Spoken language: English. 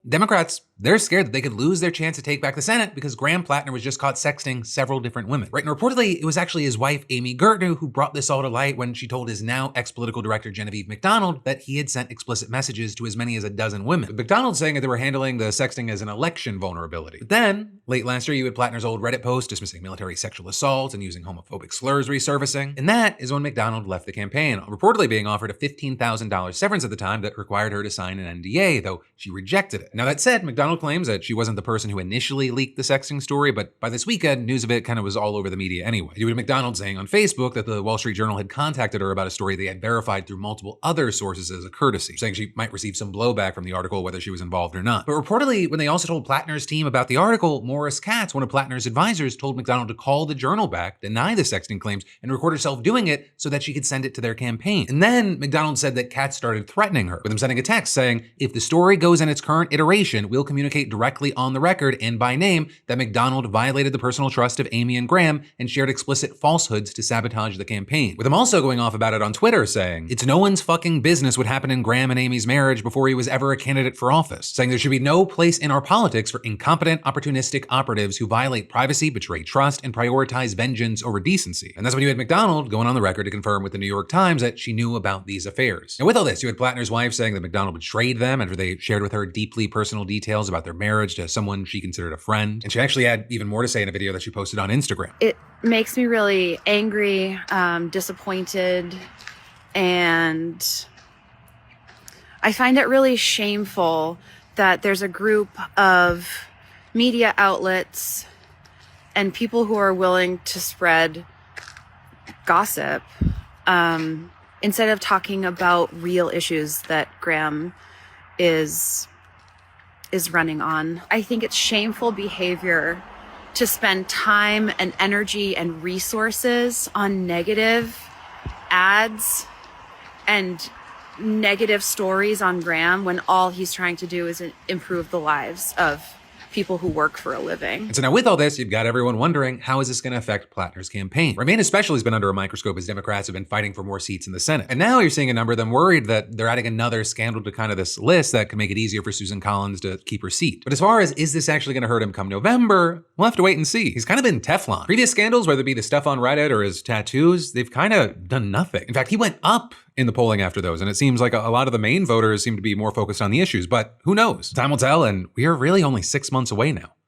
Democrats, they're scared that they could lose their chance to take back the Senate because Graham Platner was just caught sexting several different women, right? And reportedly, it was actually his wife, Amy Gertner, who brought this all to light when she told his now ex-political director, Genevieve McDonald, that he had sent explicit messages to as many as a dozen women. With McDonald saying that they were handling the sexting as an election vulnerability. But then, late last year, you had Platner's old Reddit post dismissing military sexual assault and using homophobic slurs resurfacing. And that is when McDonald left the campaign, reportedly being offered a $15,000 severance at the time that required her to sign an NDA, though she rejected it. Now that said, McDonald claims that she wasn't the person who initially leaked the sexting story, but by this weekend, news of it kind of was all over the media anyway. Due to McDonald saying on Facebook that the Wall Street Journal had contacted her about a story they had verified through multiple other sources as a courtesy, saying she might receive some blowback from the article whether she was involved or not. But reportedly, when they also told Platner's team about the article, Morris Katz, one of Platner's advisors, told McDonald to call the Journal back, deny the sexting claims, and record herself doing it so that she could send it to their campaign. And then McDonald said that Katz started threatening her, with him sending a text saying, if the story goes in its current iteration, we'll communicate directly on the record and by name that McDonald violated the personal trust of Amy and Graham and shared explicit falsehoods to sabotage the campaign. With him also going off about it on Twitter saying, it's no one's fucking business what happened in Graham and Amy's marriage before he was ever a candidate for office, saying there should be no place in our politics for incompetent, opportunistic operatives who violate privacy, betray trust, and prioritize vengeance over decency. And that's when you had McDonald going on the record to confirm with the New York Times that she knew about these affairs. Now with all this, you had Platner's wife saying that McDonald betrayed them after they shared with her deeply personal details about their marriage to someone she considered a friend. And she actually had even more to say in a video that she posted on Instagram. It makes me really angry, disappointed, and I find it really shameful that there's a group of media outlets and people who are willing to spread gossip instead of talking about real issues that Graham is running on. I think it's shameful behavior to spend time and energy and resources on negative ads and negative stories on Graham when all he's trying to do is improve the lives of people who work for a living. And so now with all this, you've got everyone wondering, how is this going to affect Platner's campaign? Remain especially has been under a microscope as Democrats have been fighting for more seats in the Senate. And now you're seeing a number of them worried that they're adding another scandal to kind of this list that could make it easier for Susan Collins to keep her seat. But as far as, is this actually going to hurt him come November? We'll have to wait and see. He's kind of been Teflon. Previous scandals, whether it be the stuff on Reddit or his tattoos, they've kind of done nothing. In fact, he went up in the polling after those, and it seems like a lot of the main voters seem to be more focused on the issues, but who knows? Time will tell, and we are really only 6 months away now.